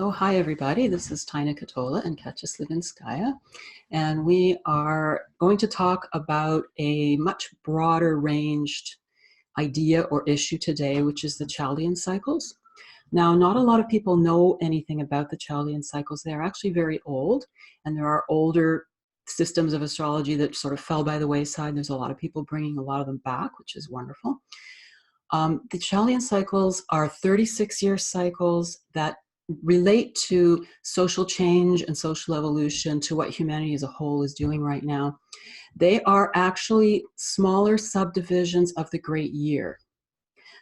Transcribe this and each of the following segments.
So hi everybody, this is Tina Katola and Katia Franz-Garrison, and we are going to talk about a much broader ranged idea or issue today, which is the Chaldean Cycles. Now, not a lot of people know anything about the Chaldean Cycles. They're actually very old, and there are older systems of astrology that sort of fell by the wayside. There's a lot of people bringing a lot of them back, which is wonderful. The Chaldean Cycles are 36-year cycles that relate to social change and social evolution, to what humanity as a whole is doing right now. They are actually smaller subdivisions of the great year.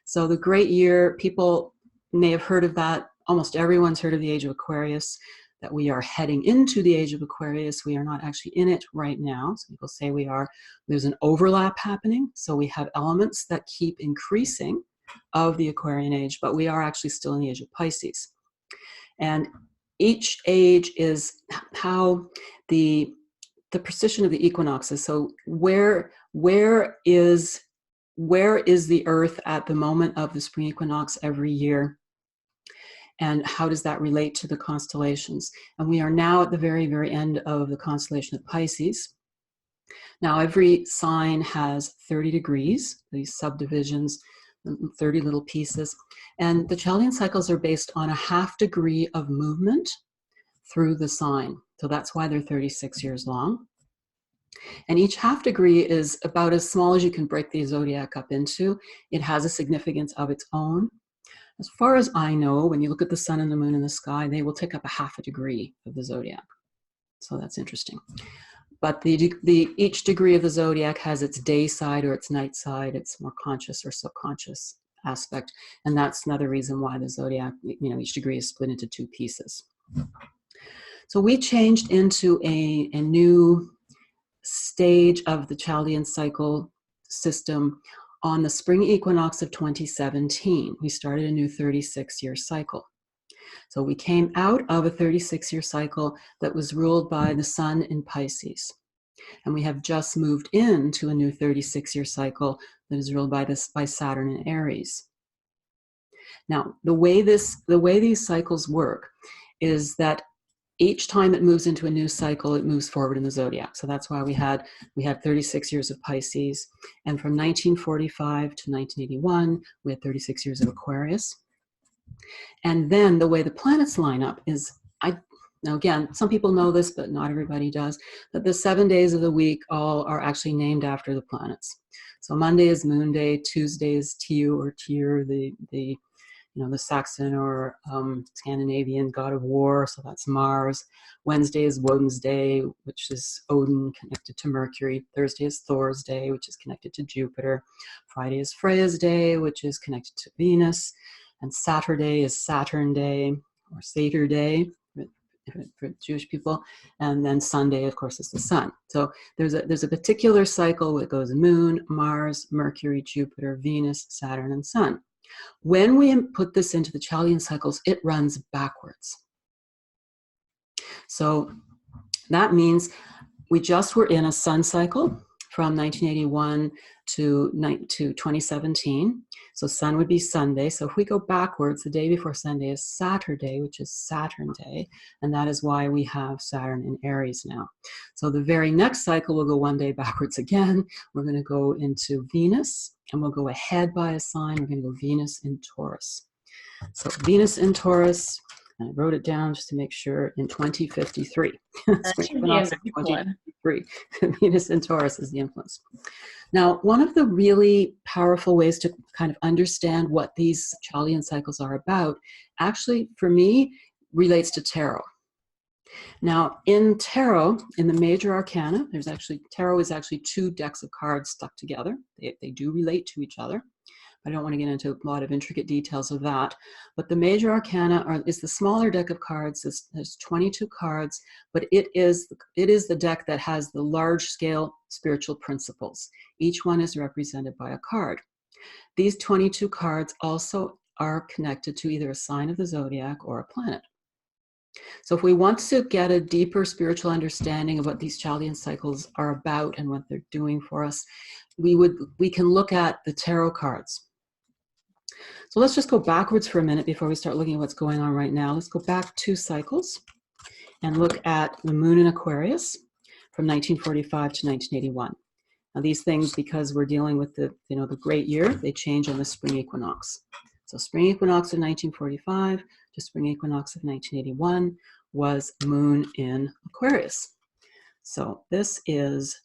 So the great year, people may have heard of that. Almost everyone's heard of the age of Aquarius, that we are heading into the age of Aquarius. We are not actually in it right now. So people say we are. There's an overlap happening. So we have elements that keep increasing of the Aquarian age, but we are actually still in the age of Pisces. And each age is how the precision of the equinoxes. So where is the Earth at the moment of the spring equinox every year? And how does that relate to the constellations? And we are now at the very, very end of the constellation of Pisces. Now, every sign has 30 degrees, these subdivisions, 30 little pieces. And the Chaldean cycles are based on a ½ degree of movement through the sign. So that's why they're 36 years long. And each ½ degree is about as small as you can break the zodiac up into. It has a significance of its own. As far as I know, when you look at the sun and the moon in the sky, they will take up a ½ degree of the zodiac. So that's interesting. But each degree of the zodiac has its day side or its night side, its more conscious or subconscious aspect. And that's another reason why the zodiac, each degree is split into two pieces. So we changed into a new stage of the Chaldean cycle system on the spring equinox of 2017. We started a new 36-year cycle. So we came out of a 36-year cycle that was ruled by the sun in Pisces. And we have just moved into a new 36-year cycle that is ruled by Saturn and Aries. Now, the way these cycles work is that each time it moves into a new cycle, it moves forward in the zodiac. So that's why we had 36 years of Pisces. And from 1945 to 1981, we had 36 years of Aquarius. And then the way the planets line up is, now again, some people know this, but not everybody does, that the 7 days of the week all are actually named after the planets. So Monday is Moon Day, Tuesday is Tyr or Tyr, the Saxon or Scandinavian god of war, so that's Mars. Wednesday is Woden's Day, which is Odin connected to Mercury. Thursday is Thor's Day, which is connected to Jupiter. Friday is Freya's Day, which is connected to Venus. And Saturday is Saturn Day, or Satyr Day for Jewish people. And then Sunday, of course, is the sun. So there's a particular cycle that goes Moon, Mars, Mercury, Jupiter, Venus, Saturn, and Sun. When we put this into the Chaldean cycles, it runs backwards. So that means we just were in a sun cycle from 1981 to 2017. So sun would be Sunday. So if we go backwards, the day before Sunday is Saturday, which is Saturn Day. And that is why we have Saturn in Aries now. So the very next cycle will go one day backwards again. We're going to go into Venus, and we'll go ahead by a sign. We're going to go Venus in Taurus. So Venus in Taurus, and I wrote it down just to make sure, in 2053. That should be a good one. Venus in Taurus is the influence. Now, one of the really powerful ways to kind of understand what these Chaldean cycles are about, actually, for me, relates to tarot. Now, in tarot, in the major arcana, tarot is actually two decks of cards stuck together. They do relate to each other. I don't want to get into a lot of intricate details of that. But the major arcana is the smaller deck of cards. There's 22 cards, but it is the deck that has the large-scale spiritual principles. Each one is represented by a card. These 22 cards also are connected to either a sign of the zodiac or a planet. So if we want to get a deeper spiritual understanding of what these Chaldean cycles are about and what they're doing for us, we can look at the tarot cards. So let's just go backwards for a minute before we start looking at what's going on right now. Let's go back 2 cycles and look at the Moon in Aquarius from 1945 to 1981. Now these things, because we're dealing with the great year, they change on the spring equinox. So spring equinox of 1945 to spring equinox of 1981 was Moon in Aquarius. So this is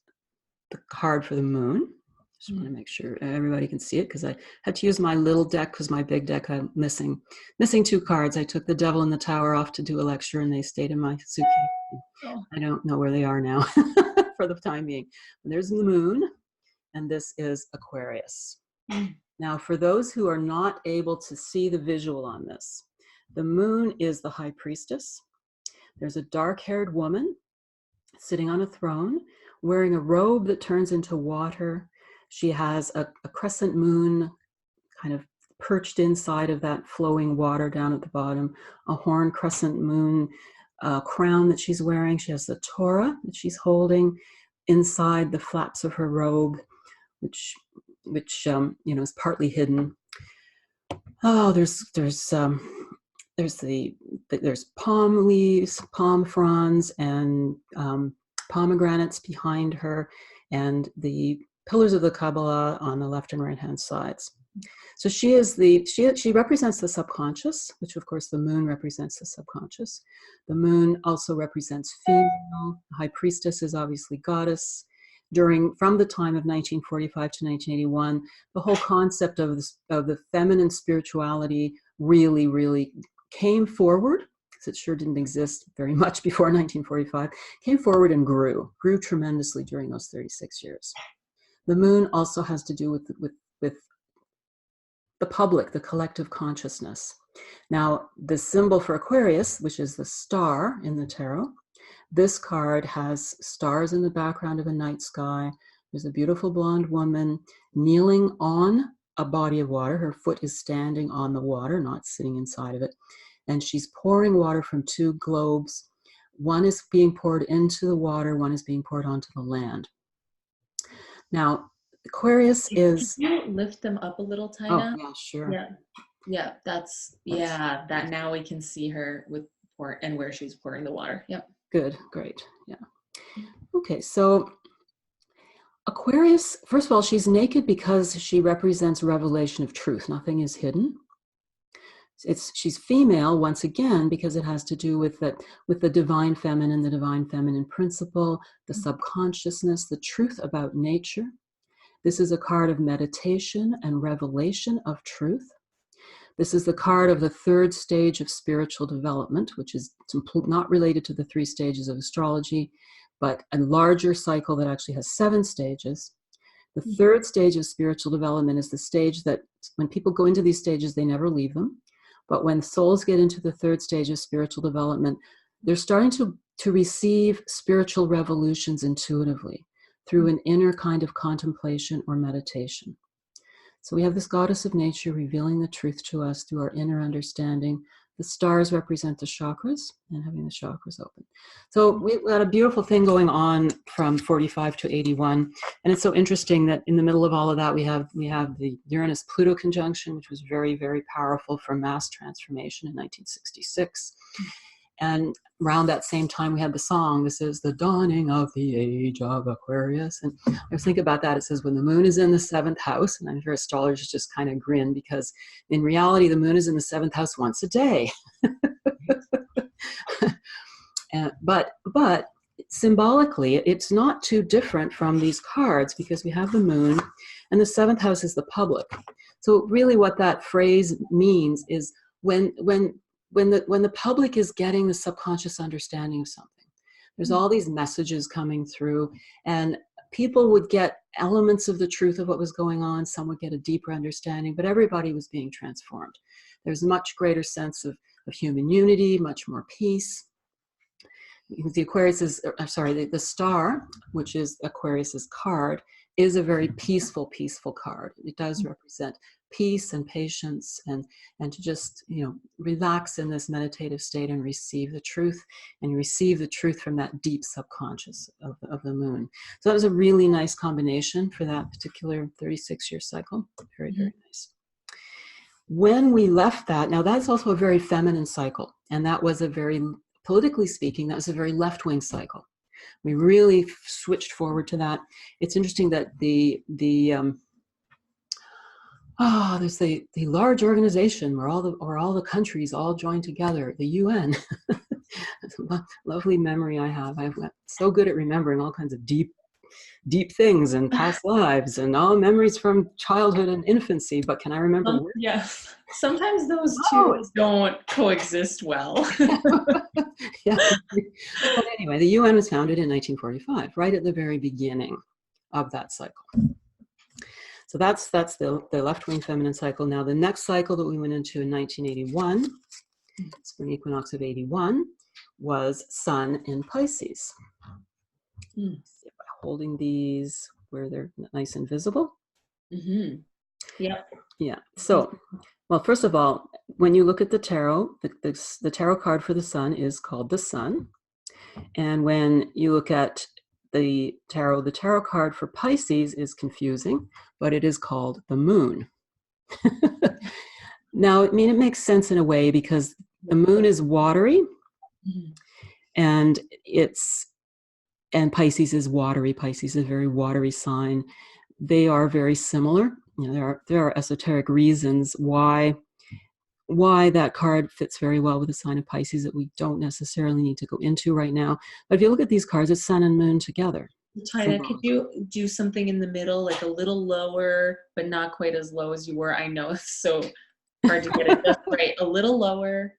the card for the moon. Just want to make sure everybody can see it, because I had to use my little deck because my big deck I'm missing 2 cards. I took the Devil in the Tower off to do a lecture and they stayed in my suitcase. Oh. I don't know where they are now for the time being. And there's the moon, and this is Aquarius. Now, for those who are not able to see the visual on this, the moon is the high priestess. There's a dark-haired woman sitting on a throne wearing a robe that turns into water. She has a crescent moon kind of perched inside of that flowing water down at the bottom, a horn crescent moon crown that she's wearing. She has the Torah that she's holding inside the flaps of her robe, which is partly hidden. Oh, there's palm leaves, palm fronds, and pomegranates behind her, and the pillars of the Kabbalah on the left and right hand sides. So she represents the subconscious, which of course the moon represents the subconscious. The moon also represents female. The high priestess is obviously goddess. From the time of 1945 to 1981, the whole concept of the feminine spirituality really came forward, because it sure didn't exist very much before 1945, came forward and grew tremendously during those 36 years. The moon also has to do with the public, the collective consciousness. Now, the symbol for Aquarius, which is the star in the tarot, this card has stars in the background of a night sky. There's a beautiful blonde woman kneeling on a body of water. Her foot is standing on the water, not sitting inside of it. And she's pouring water from 2 globes. One is being poured into the water, one is being poured onto the land. Now, Aquarius is... Can you lift them up a little, Tina? Oh, yeah, sure. Yeah, that now we can see her with and where she's pouring the water. Yep. Good, great, yeah. Okay, so Aquarius, first of all, she's naked because she represents revelation of truth. Nothing is hidden. She's female, once again, because it has to do with the divine feminine principle, the subconsciousness, the truth about nature. This is a card of meditation and revelation of truth. This is the card of the 3rd stage of spiritual development, which is not related to the 3 stages of astrology, but a larger cycle that actually has 7 stages. The 3rd stage of spiritual development is the stage that when people go into these stages, they never leave them. But when souls get into the 3rd stage of spiritual development, they're starting to receive spiritual revolutions intuitively through an inner kind of contemplation or meditation. So we have this goddess of nature revealing the truth to us through our inner understanding. The stars represent the chakras and having the chakras open. So we got a beautiful thing going on from 45 to 81. And it's so interesting that in the middle of all of that, we have the Uranus-Pluto conjunction, which was very, very powerful for mass transformation in 1966. And around that same time, we had the song, this is the dawning of the age of Aquarius. And I was thinking about that. It says, when the moon is in the 7th house, and I'm sure astrologers just kind of grin, because in reality, the moon is in the 7th house once a day. But symbolically, it's not too different from these cards, because we have the moon, and the 7th house is the public. So really what that phrase means is when the public is getting the subconscious understanding of something, there's all these messages coming through, and people would get elements of the truth of what was going on. Some would get a deeper understanding, but everybody was being transformed. There's a much greater sense of human unity, much more peace. The Aquarius is, the star, which is Aquarius's card, is a very peaceful card. It does represent peace and patience, and to just relax in this meditative state and receive the truth, from that deep subconscious of the moon. So that was a really nice combination for that particular 36-year cycle. Very, very nice. When we left that, now that's also a very feminine cycle, and that was a very, politically speaking, that was a very left-wing cycle. We really switched forward to that. It's interesting that there's the large organization where all the countries all join together, the UN. It's a lovely memory I have. I'm so good at remembering all kinds of deep things and past lives and all memories from childhood and infancy. But can I remember words? Yes. Sometimes those two don't coexist well. Yeah. But anyway, the UN was founded in 1945, right at the very beginning of that cycle. So that's the left-wing feminine cycle. Now, the next cycle that we went into in 1981, spring equinox of 81, was Sun in Pisces. Holding these where they're nice and visible. Mm-hmm. Yep. Yeah. So, well, first of all, when you look at the tarot, the tarot card for the Sun is called the Sun. And when you look at the tarot card for Pisces is confusing, but it is called the Moon. Now, I mean, it makes sense in a way because the Moon is watery, and Pisces is watery. Pisces is a very watery sign. They are very similar. You know, there are esoteric reasons why that card fits very well with the sign of Pisces that we don't necessarily need to go into right now. But if you look at these cards, it's Sun and Moon together. Tina, could you do something in the middle, like a little lower, but not quite as low as you were? I know it's so hard to get it just right. A little lower.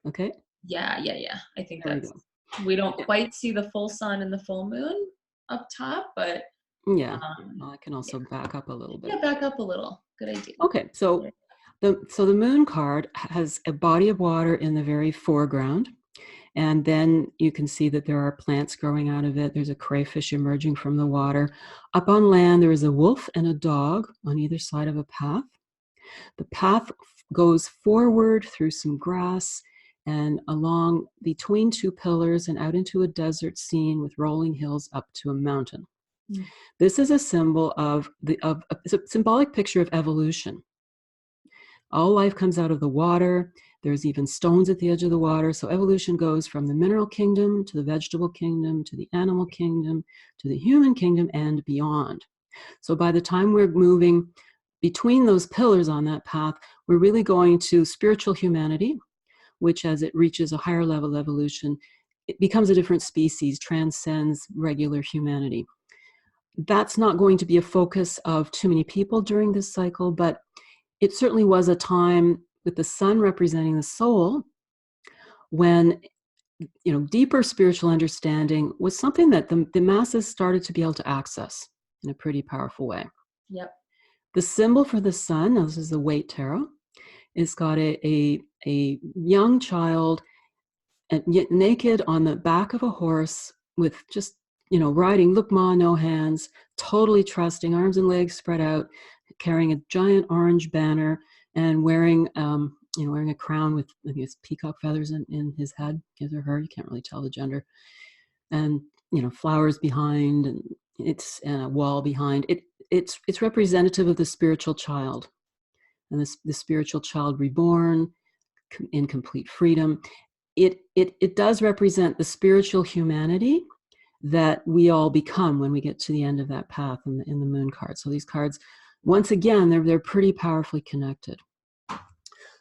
Okay. Yeah. I think we don't quite see the full sun and the full moon up top, but yeah. Well, I can also back up a little bit. Yeah, back up a little. Good idea. Okay, so the Moon card has a body of water in the very foreground, and then you can see that there are plants growing out of it. There's a crayfish emerging from the water. Up on land, there is a wolf and a dog on either side of a path. The path goes forward through some grass and along between two pillars and out into a desert scene with rolling hills up to a mountain. This is a symbol it's a symbolic picture of evolution. All life comes out of the water. There's even stones at the edge of the water. So evolution goes from the mineral kingdom to the vegetable kingdom to the animal kingdom to the human kingdom and beyond. So by the time we're moving between those pillars on that path, we're really going to spiritual humanity, which as it reaches a higher level of evolution, it becomes a different species, transcends regular humanity. That's not going to be a focus of too many people during this cycle, but it certainly was a time with the Sun representing the soul when, you know, deeper spiritual understanding was something that the masses started to be able to access in a pretty powerful way. Yep. The symbol for the Sun, now this is the Waite Tarot, it's got a young child naked on the back of a horse with just, you know, riding, look ma, no hands, totally trusting, arms and legs spread out, carrying a giant orange banner and wearing a crown with, I think it's peacock feathers in his head, his or her, you can't really tell the gender, and, you know, flowers behind, and it's a wall behind. It's representative of the spiritual child, and the spiritual child reborn in complete freedom. It does represent the spiritual humanity that we all become when we get to the end of that path in the Moon card. So these cards, once again, they're pretty powerfully connected.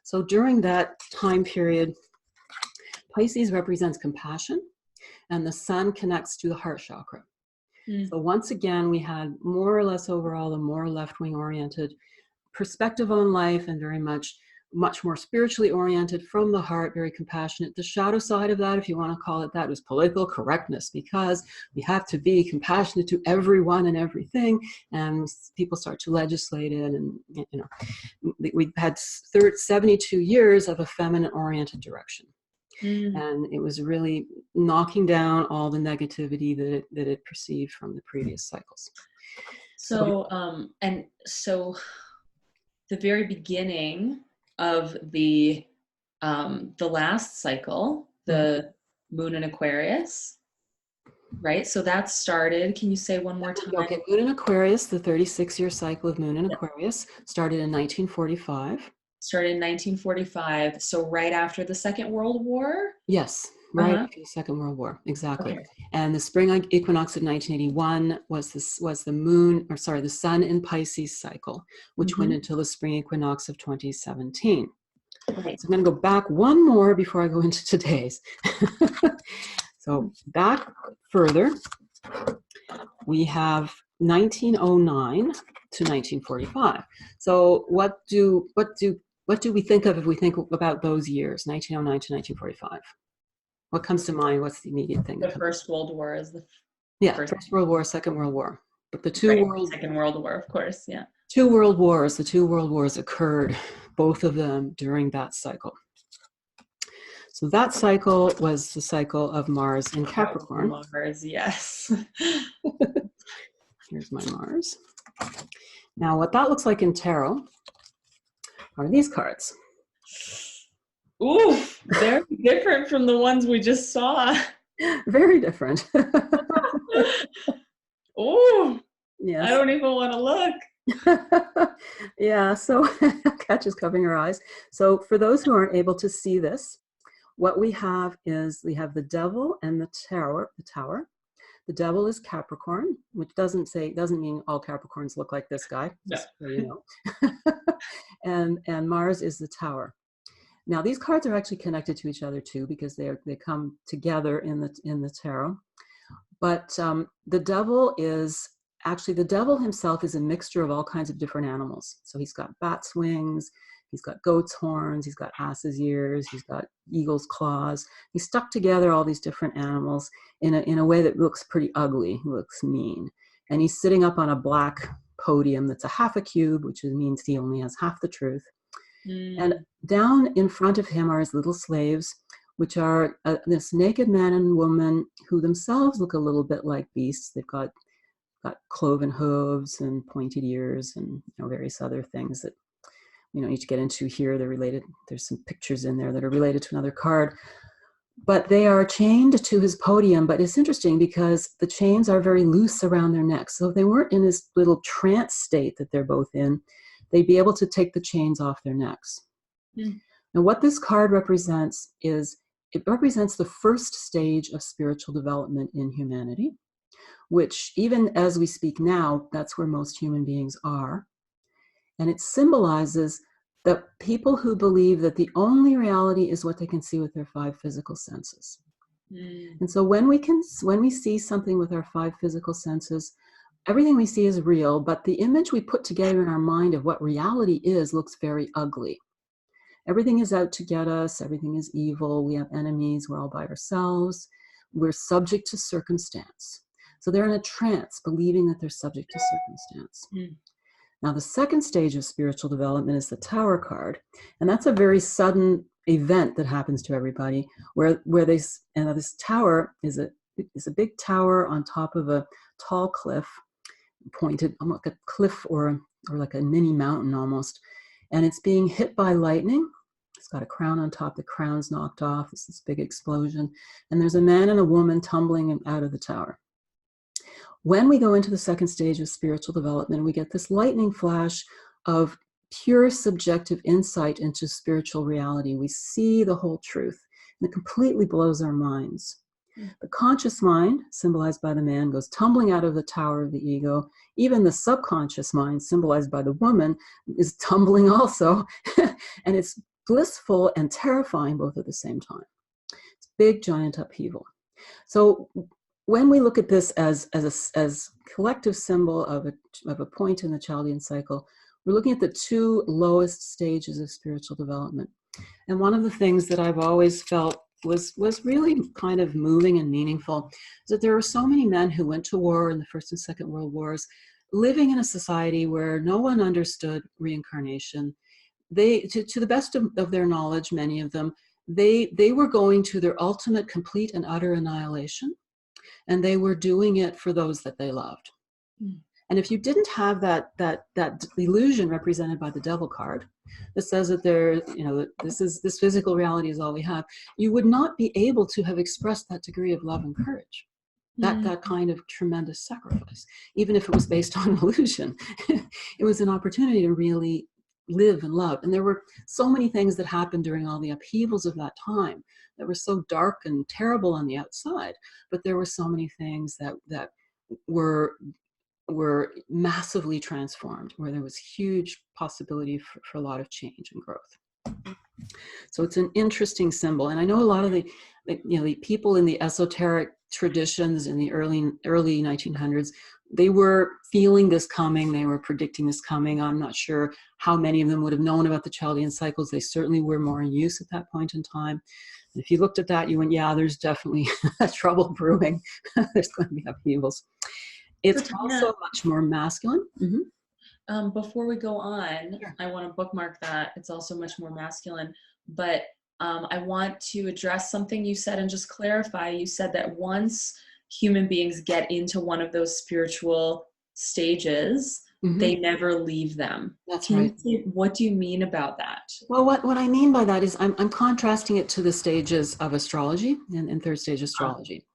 So during that time period, Pisces represents compassion, and the Sun connects to the heart chakra. So once again, we had more or less overall a more left-wing oriented perspective on life, and very much more spiritually oriented from the heart, very compassionate. The shadow side of that, if you want to call it that, was political correctness, because we have to be compassionate to everyone and everything, and people start to legislate it, and, you know, we've had 72 years of a feminine oriented direction. And it was really knocking down all the negativity that it perceived from the previous cycles. So the very beginning of the last cycle, the Moon and Aquarius, right? So that started, can you say one more time? Okay, Moon and Aquarius, the 36-year cycle of Moon and Aquarius started in 1945. Started in 1945. So right after the Second World War? Yes, right after the Second World War, exactly. Okay. And the spring equinox of 1981 was the Sun in Pisces cycle, which went until the spring equinox of 2017. Right. So I'm going to go back one more before I go into today's. So back further, we have 1909 to 1945. So what do we think of if we think about those years, 1909 to 1945? What comes to mind? What's the immediate thing? The First World War is the First World War, Second World War. But the Second World War, of course, yeah. The two world wars occurred, both of them during that cycle. So that cycle was the cycle of Mars in Capricorn. Mars, yes. Here's my Mars. Now, what that looks like in tarot are these cards. Ooh, they're different from the ones we just saw. Very different. Ooh, yes. I don't even want to look. Yeah, so Kat is covering her eyes. So for those who aren't able to see this, what we have is we have the devil and the tower. The devil is Capricorn, which doesn't mean all Capricorns look like this guy, just so you know. and Mars is the tower. Now these cards are actually connected to each other too, because they come together in the tarot. But the devil himself is a mixture of all kinds of different animals. So he's got bat's wings, he's got goat's horns, he's got ass's ears, he's got eagle's claws. He's stuck together all these different animals in a way that looks pretty ugly, looks mean. And he's sitting up on a black podium that's a half a cube, which means he only has half the truth. And down in front of him are his little slaves, which are this naked man and woman who themselves look a little bit like beasts. They've got cloven hooves and pointed ears and various other things that need to get into here. They're related. There's some pictures in there that are related to another card. But they are chained to his podium. But it's interesting because the chains are very loose around their necks. So if they weren't in this little trance state that they're both in, they'd be able to take the chains off their necks. Now, what this card represents is it represents the first stage of spiritual development in humanity, which even as we speak now, that's where most human beings are. And it symbolizes the people who believe that the only reality is what they can see with their five physical senses. And so when we see something with our five physical senses, everything we see is real, but the image we put together in our mind of what reality is looks very ugly. Everything is out to get us. Everything is evil. We have enemies. We're all by ourselves. We're subject to circumstance. So they're in a trance, believing that they're subject to circumstance. Now, the second stage of spiritual development is the Tower card. And that's a very sudden event that happens to everybody, where this tower is a big tower on top of a tall cliff, pointed like a cliff or like a mini mountain almost. And it's being hit by lightning. It's got a crown on top. The crown's knocked off. It's this big explosion. And there's a man and a woman tumbling out of the tower. When we go into the second stage of spiritual development, we get this lightning flash of pure subjective insight into spiritual reality. We see the whole truth, and it completely blows our minds. The conscious mind, symbolized by the man, goes tumbling out of the tower of the ego. Even the subconscious mind, symbolized by the woman, is tumbling also. And it's blissful and terrifying both at the same time. It's big, giant upheaval. So when we look at this as collective symbol of a point in the Chaldean cycle, we're looking at the two lowest stages of spiritual development. And one of the things that I've always felt was really kind of moving and meaningful is that there were so many men who went to war in the First and Second World Wars, living in a society where no one understood reincarnation. They, to the best of their knowledge, many of them, they were going to their ultimate, complete and utter annihilation. And they were doing it for those that they loved. And if you didn't have that illusion represented by the devil card that says that this physical reality is all we have, you would not be able to have expressed that degree of love and courage, that kind of tremendous sacrifice, even if it was based on illusion. It was an opportunity to really live and love. And there were so many things that happened during all the upheavals of that time that were so dark and terrible on the outside, but there were so many things that were massively transformed, where there was huge possibility for a lot of change and growth. So it's an interesting symbol. And I know a lot of the people in the esoteric traditions in the early 1900s, they were feeling this coming. They were predicting this coming. I'm not sure how many of them would have known about the Chaldean cycles. They certainly were more in use at that point in time. And if you looked at that, you went, yeah, there's definitely trouble brewing. There's going to be upheavals. It's also much more masculine. Mm-hmm. Before we go on, Sure. I want to bookmark that. It's also much more masculine. But I want to address something you said and just clarify. You said that once human beings get into one of those spiritual stages, Mm-hmm. they never leave them. That's right. What do you mean about that? Well, what I mean by that is I'm contrasting it to the stages of astrology and third stage astrology.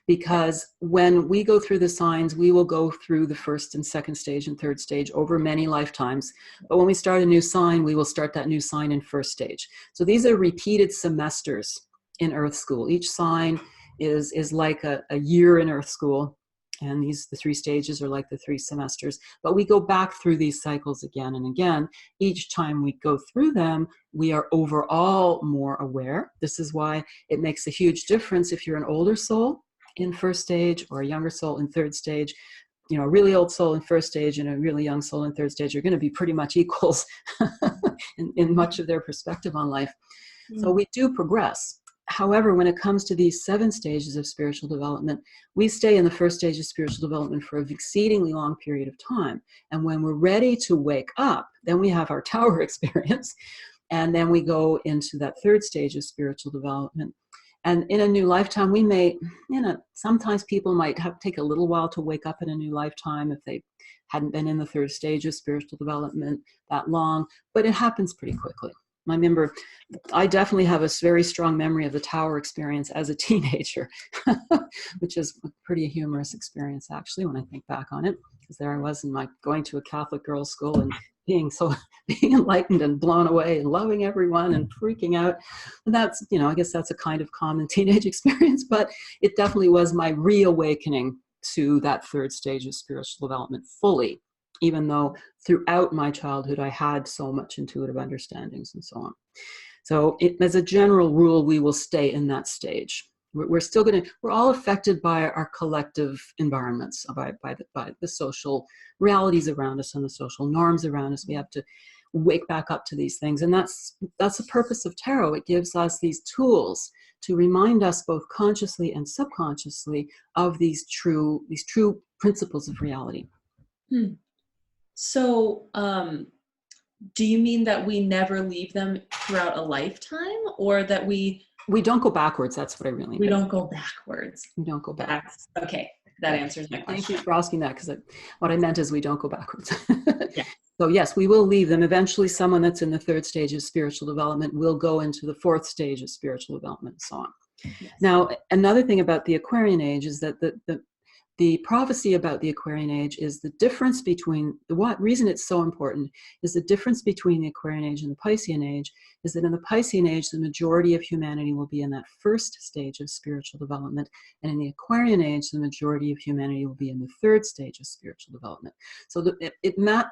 Because when we go through the signs, we will go through the first and second stage and third stage over many lifetimes. But when we start a new sign, we will start that new sign in first stage. So these are repeated semesters in Earth School. Each sign is like a year in Earth School. And the three stages are like the three semesters. But we go back through these cycles again and again. Each time we go through them, we are overall more aware. This is why it makes a huge difference if you're an older soul in first stage or a younger soul in third stage. You know, a really old soul in first stage and a really young soul in third stage are going to be pretty much equals in much of their perspective on life. So we do progress. However, when it comes to these 7 stages of spiritual development, we stay in the first stage of spiritual development for an exceedingly long period of time. And when we're ready to wake up, then we have our tower experience. And then we go into that third stage of spiritual development. And in a new lifetime, we may, sometimes people might take a little while to wake up in a new lifetime if they hadn't been in the third stage of spiritual development that long, but it happens pretty quickly. I remember, I definitely have a very strong memory of the tower experience as a teenager, which is a pretty humorous experience, actually, when I think back on it, because there I was going to a Catholic girls' school and being enlightened and blown away and loving everyone and freaking out. And that's, I guess that's a kind of common teenage experience, but it definitely was my reawakening to that third stage of spiritual development fully, even though throughout my childhood I had so much intuitive understandings and so on. So as a general rule, we will stay in that stage. We're all affected by our collective environments, by the social realities around us and the social norms around us. We have to wake back up to these things. And that's the purpose of tarot. It gives us these tools to remind us both consciously and subconsciously of these true principles of reality. So, do you mean that we never leave them throughout a lifetime, or that we don't go backwards? That's what I really mean. We don't go backwards. We don't go backwards. Okay, that answers my question. Thank you for asking that, because what I meant is we don't go backwards. Yeah. So yes, we will leave them. Eventually, someone that's in the third stage of spiritual development will go into the fourth stage of spiritual development and so on. Yes. Now, another thing about the Aquarian age is that the prophecy about the Aquarian age is the difference between, reason it's so important is the difference between the Aquarian age and the Piscean age is that in the Piscean age, the majority of humanity will be in that first stage of spiritual development. And in the Aquarian age, the majority of humanity will be in the third stage of spiritual development. So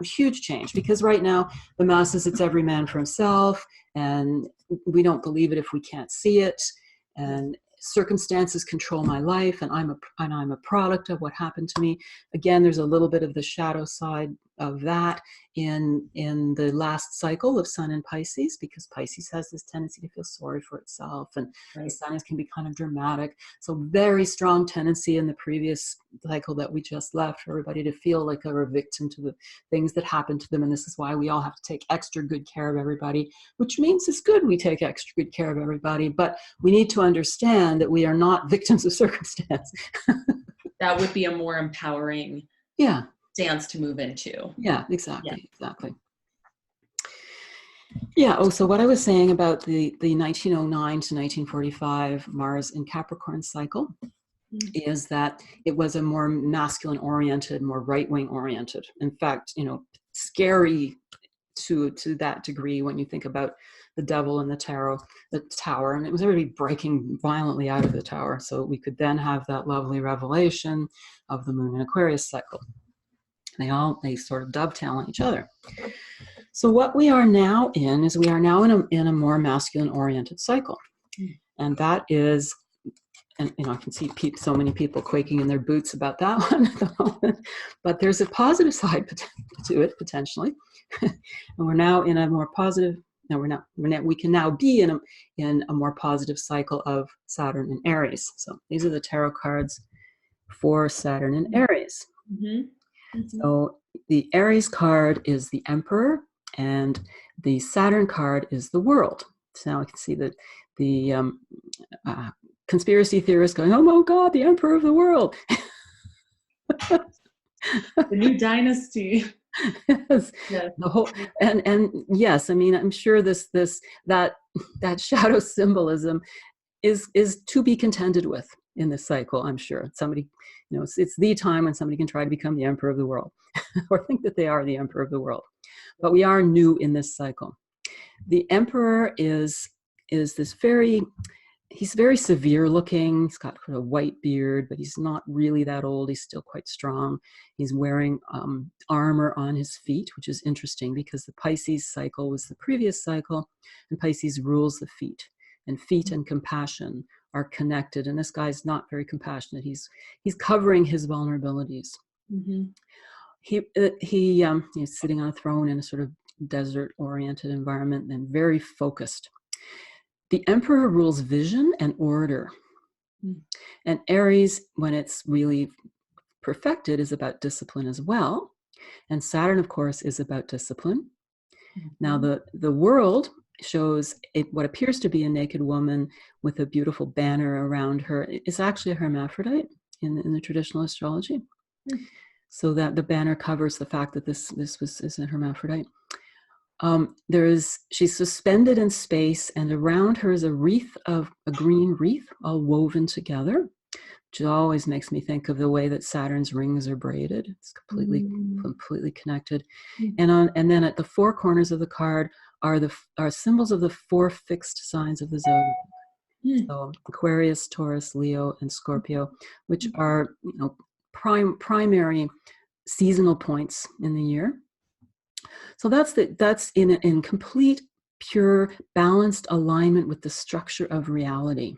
huge change, because right now the masses, it's every man for himself, and we don't believe it if we can't see it. And circumstances control my life, and I'm a product of what happened to me. Again, there's a little bit of the shadow side of that in the last cycle of Sun and Pisces, because Pisces has this tendency to feel sorry for itself, and the Sun can be kind of dramatic. So very strong tendency in the previous cycle that we just left for everybody to feel like they're a victim to the things that happened to them. And this is why we all have to take extra good care of everybody, which means it's good we take extra good care of everybody, but we need to understand that we are not victims of circumstance. That would be a more empowering stance to move into. Yeah, exactly. Yeah. So what I was saying about the 1909 to 1945 Mars in Capricorn cycle is that it was a more masculine oriented, more right-wing oriented. In fact, scary to that degree when you think about the devil and the tower, and it was already breaking violently out of the tower. So we could then have that lovely revelation of the Moon and Aquarius cycle. They sort of dovetail on each other. So what we are now in is in a more masculine oriented cycle. And that is, and I can see so many people quaking in their boots about that one at the moment, but there's a positive side to it potentially. And we're now in a more positive, we can now be in a more positive cycle of Saturn and Aries. So these are the tarot cards for Saturn and Aries. Mm-hmm. Mm-hmm. So the Aries card is the Emperor, and the Saturn card is the World. So now I can see that the conspiracy theorists going, "Oh my God, the Emperor of the World." The new dynasty. Yes. Yeah. The whole and yes, I mean, I'm sure that shadow symbolism is to be contended with in this cycle. I'm sure somebody, it's the time when somebody can try to become the Emperor of the world or think that they are the Emperor of the world. But we are new in this cycle. The Emperor is this he's very severe looking. He's got a white beard, but he's not really that old. He's still quite strong. He's wearing armor on his feet, which is interesting because the Pisces cycle was the previous cycle, and Pisces rules the feet. And feet and compassion are connected. And this guy's not very compassionate. He's covering his vulnerabilities. Mm-hmm. He's sitting on a throne in a sort of desert-oriented environment and very focused. The Emperor rules vision and order. Mm. And Aries, when it's really perfected, is about discipline as well. And Saturn, of course, is about discipline. Mm-hmm. Now, the World shows what appears to be a naked woman with a beautiful banner around her. It's actually a hermaphrodite in the traditional astrology. Mm. So that the banner covers the fact that this is a hermaphrodite. She's suspended in space, and around her is a green wreath all woven together, which always makes me think of the way that Saturn's rings are braided. It's completely connected. Mm. And then at the four corners of the card are symbols of the four fixed signs of the zodiac. Mm. So Aquarius, Taurus, Leo, and Scorpio, which are primary seasonal points in the year. So that's in complete, pure, balanced alignment with the structure of reality.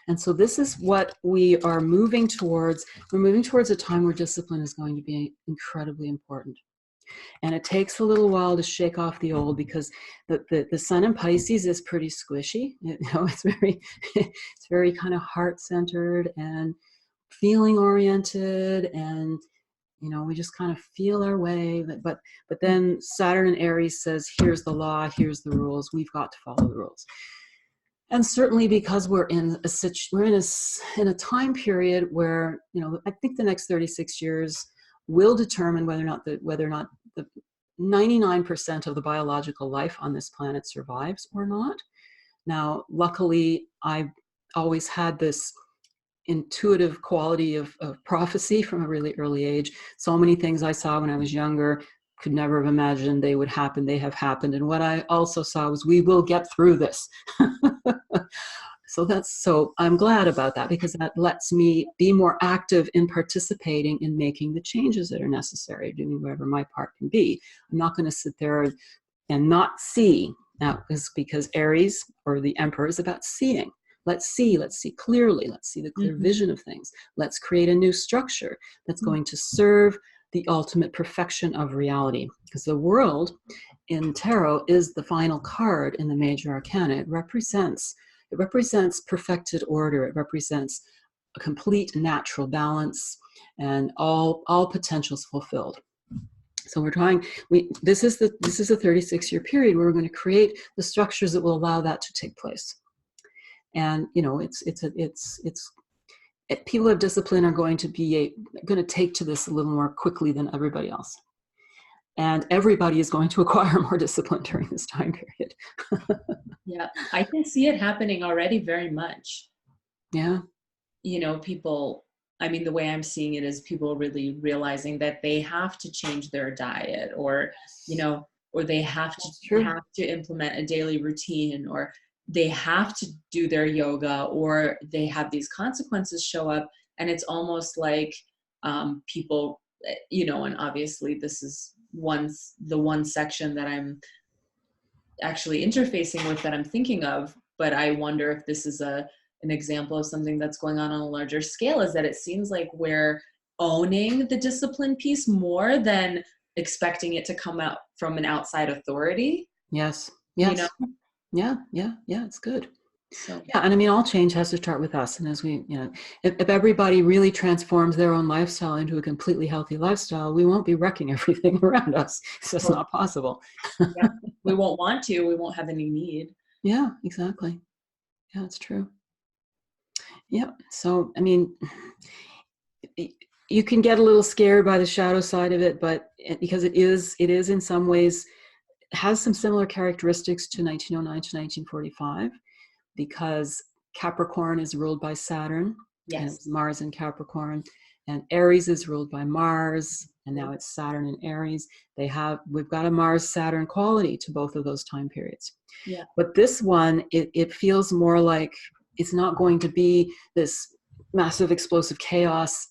And so this is what we are moving towards. We're moving towards a time where discipline is going to be incredibly important. And it takes a little while to shake off the old, because the Sun in Pisces is pretty squishy. It's very kind of heart-centered and feeling oriented, and we just kind of feel our way. But then Saturn and Aries says, here's the law, here's the rules. We've got to follow the rules. And certainly because we're in a time period where I think the next 36 years will determine whether or not the 99% of the biological life on this planet survives or not. Now, luckily, I've always had this intuitive quality of prophecy from a really early age. So many things I saw when I was younger could never have imagined they would happen. They have happened. And what I also saw was, we will get through this. So I'm glad about that, because that lets me be more active in participating in making the changes that are necessary, doing whatever my part can be. I'm not going to sit there and not see. Now, because Aries, or the Emperor, is about seeing. Let's see clearly. Let's see the clear vision of things. Let's create a new structure that's going to serve the ultimate perfection of reality. Because the World in tarot is the final card in the major arcana. It represents perfected order. It represents a complete natural balance and all potentials fulfilled. So this is a 36-year period where we're going to create the structures that will allow that to take place. And people of discipline are going to take to this a little more quickly than everybody else. And everybody is going to acquire more discipline during this time period. Yeah, I can see it happening already very much. Yeah. People, the way I'm seeing it is people really realizing that they have to change their diet, or, or they have to implement a daily routine, or they have to do their yoga, or they have these consequences show up. And it's almost like people, and obviously this is the one section that I'm actually interfacing with, that I'm thinking of, but I wonder if this is an example of something that's going on a larger scale, is that it seems like we're owning the discipline piece more than expecting it to come out from an outside authority. Yes. Yeah, It's good. So yeah, and I mean, all change has to start with us. And as we, if everybody really transforms their own lifestyle into a completely healthy lifestyle, we won't be wrecking everything around us. It's just not possible. Yeah. We won't want to. We won't have any need. Yeah, exactly. Yeah, it's true. Yeah. So, I mean, you can get a little scared by the shadow side of it, but because it is in some ways, has some similar characteristics to 1909 to 1945, because Capricorn is ruled by Saturn. Yes. And it's Mars in Capricorn, and Aries is ruled by Mars, and now it's Saturn and Aries. We've got a Mars-Saturn quality to both of those time periods. Yeah. But this one, it feels more like it's not going to be this massive explosive chaos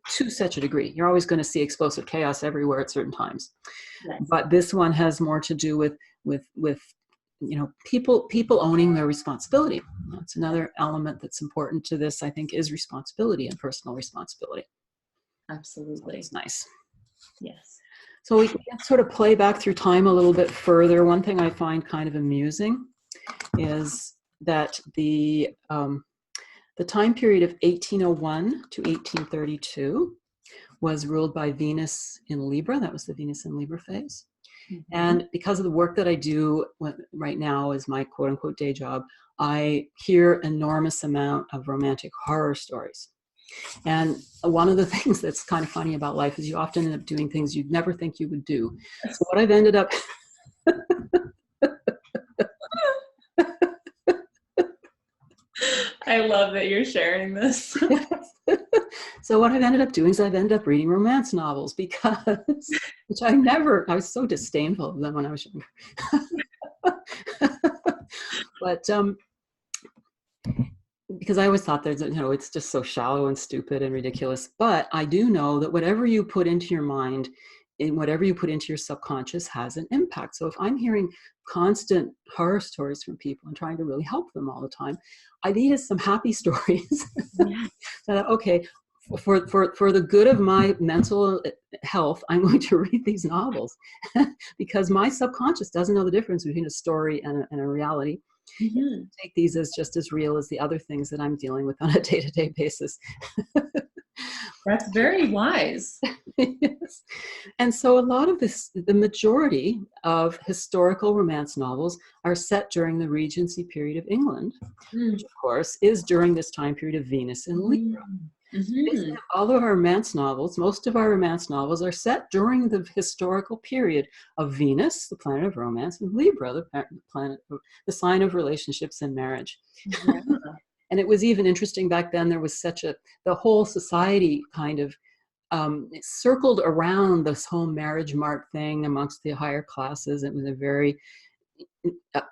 to such a degree. You're always going to see explosive chaos everywhere at certain times. Yes. But this one has more to do with people owning their responsibility. That's another element that's important to this, I think, is responsibility and personal responsibility. Absolutely. So it's nice. Yes. So we can sort of play back through time a little bit further. One thing I find kind of amusing is that the time period of 1801 to 1832 was ruled by Venus in Libra. That was the Venus in Libra phase. Mm-hmm. And because of the work that I do right now as my quote unquote day job, I hear enormous amount of romantic horror stories. And one of the things that's kind of funny about life is you often end up doing things you'd never think you would do. So what I've ended up I love that you're sharing this. So what I've ended up doing is I've ended up reading romance novels, which I was so disdainful of them when I was younger. But because I always thought that, it's just so shallow and stupid and ridiculous. But I do know that whatever you put into your mind and whatever you put into your subconscious has an impact. So if I'm hearing constant horror stories from people and trying to really help them all the time, I needed some happy stories. Yeah. So okay, for the good of my mental health, I'm going to read these novels because my subconscious doesn't know the difference between a story and a reality. Mm-hmm. Take these as just as real as the other things that I'm dealing with on a day-to-day basis. That's very wise. Yes. And so a lot of the majority of historical romance novels are set during the Regency period of England, which of course is during this time period of Venus in Libra. Mm-hmm. All of our romance novels, most of our romance novels are set during the historical period of Venus, the planet of romance, and Libra, the sign of relationships and marriage. Yeah. And it was even interesting back then, there was the whole society kind of circled around this whole marriage mart thing amongst the higher classes. It was a very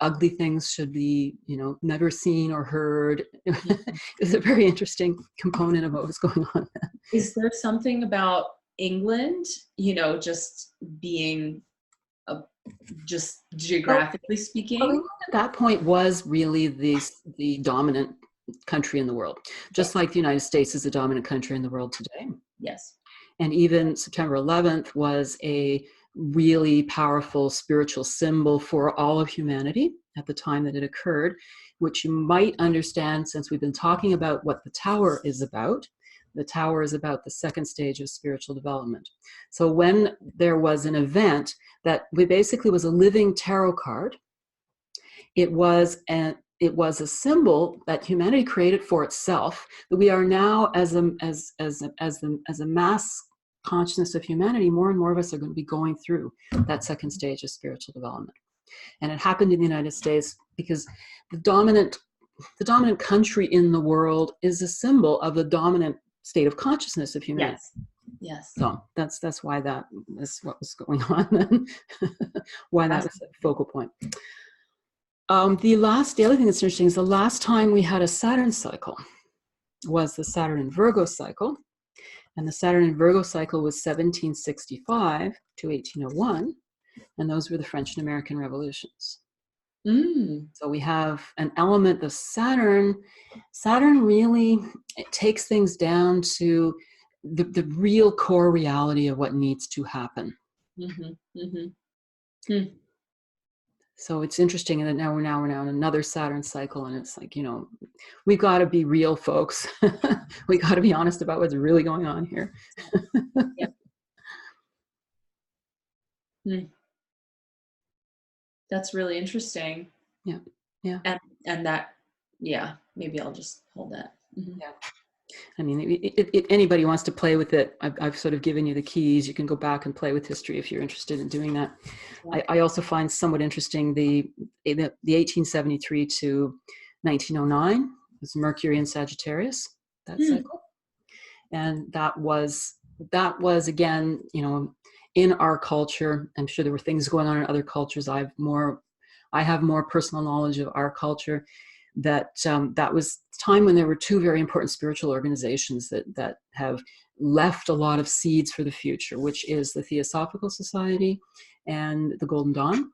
ugly things should be, never seen or heard. It was a very interesting component of what was going on. Is there something about England, just being just geographically speaking? Well, England at that point was really the dominant country in the world, just like the United States is the dominant country in the world today. Yes. And even September 11th was a really powerful spiritual symbol for all of humanity at the time that it occurred, which you might understand since we've been talking about what the Tower is about. The Tower is about the second stage of spiritual development. So when there was an event that basically was a living tarot card, it was a symbol that humanity created for itself, that we are now as a mass consciousness of humanity, more and more of us are going to be going through that second stage of spiritual development. And it happened in the United States because the dominant country in the world is a symbol of the dominant state of consciousness of humanity. Yes. So that's why that is what was going on then. Why that was a focal point. The other thing that's interesting is the last time we had a Saturn cycle was the Saturn and Virgo cycle. And the Saturn and Virgo cycle was 1765 to 1801. And those were the French and American revolutions. So we have an element of Saturn. Saturn really, it takes things down to the real core reality of what needs to happen. So it's interesting that now we're in another Saturn cycle, and it's like, we've got to be real, folks. We got to be honest about what's really going on here. That's really interesting. Yeah. And that, maybe I'll just hold that. Yeah. I mean, if anybody wants to play with it, I've sort of given you the keys. You can go back and play with history if you're interested in doing that. Yeah. I also find somewhat interesting the 1873 to 1909 was Mercury and Sagittarius, that cycle. And that was again, in our culture. I'm sure there were things going on in other cultures. I have more personal knowledge of our culture. That was time when there were two very important spiritual organizations that have left a lot of seeds for the future, which is the Theosophical Society and the Golden Dawn.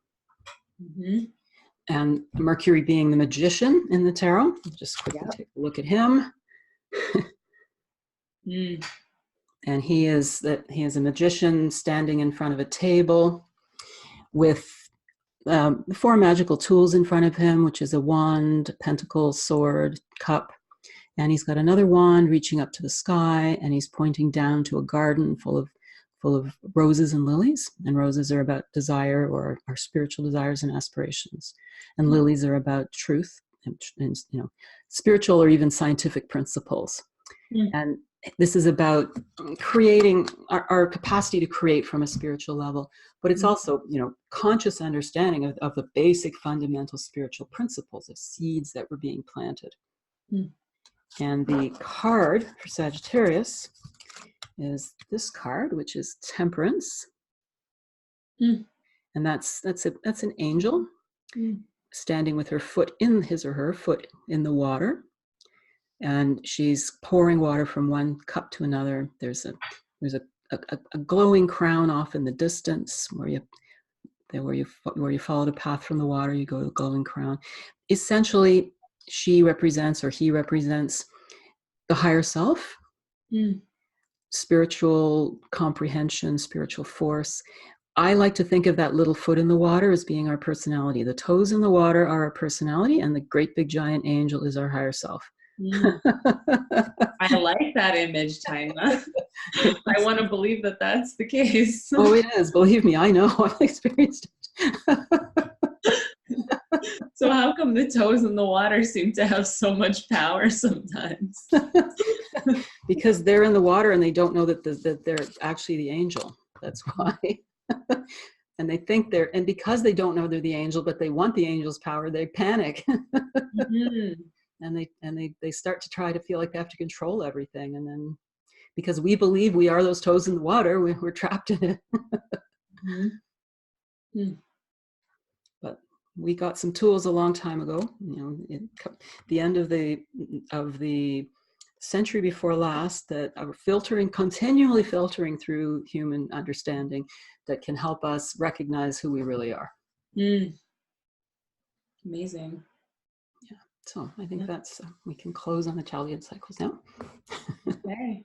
And Mercury being the magician in the tarot. Just quickly take a look at him. And he is a magician standing in front of a table with 4 magical tools in front of him, which is a wand, pentacle, sword, cup. And he's got another wand reaching up to the sky, and he's pointing down to a garden full of roses and lilies. And roses are about desire, or our spiritual desires and aspirations. And lilies are about truth and spiritual or even scientific principles. And this is about creating our capacity to create from a spiritual level, but it's also, conscious understanding of the basic fundamental spiritual principles of seeds that were being planted. And the card for Sagittarius is this card, which is Temperance. And that's an angel standing with her foot in his or her foot in the water. And she's pouring water from one cup to another. There's a glowing crown off in the distance where you follow the path from the water, you go to the glowing crown. Essentially, she represents, or he represents, the higher self, spiritual comprehension, spiritual force. I like to think of that little foot in the water as being our personality. The toes in the water are our personality, and the great big giant angel is our higher self. I like that image, Tina. I want to believe that that's the case. Oh, it is. Believe me, I know. I've experienced it. So how come the toes in the water seem to have so much power sometimes? Because they're in the water and they don't know that they're actually the angel. That's why. And they think and because they don't know they're the angel, but they want the angel's power, they panic. And they start to try to feel like they have to control everything. And then because we believe we are those toes in the water, we're trapped in it. But we got some tools a long time ago, the end of the century before last, that are continually filtering through human understanding, that can help us recognize who we really are. Amazing. So I think that's, we can close on the Chaldean cycles now. Okay.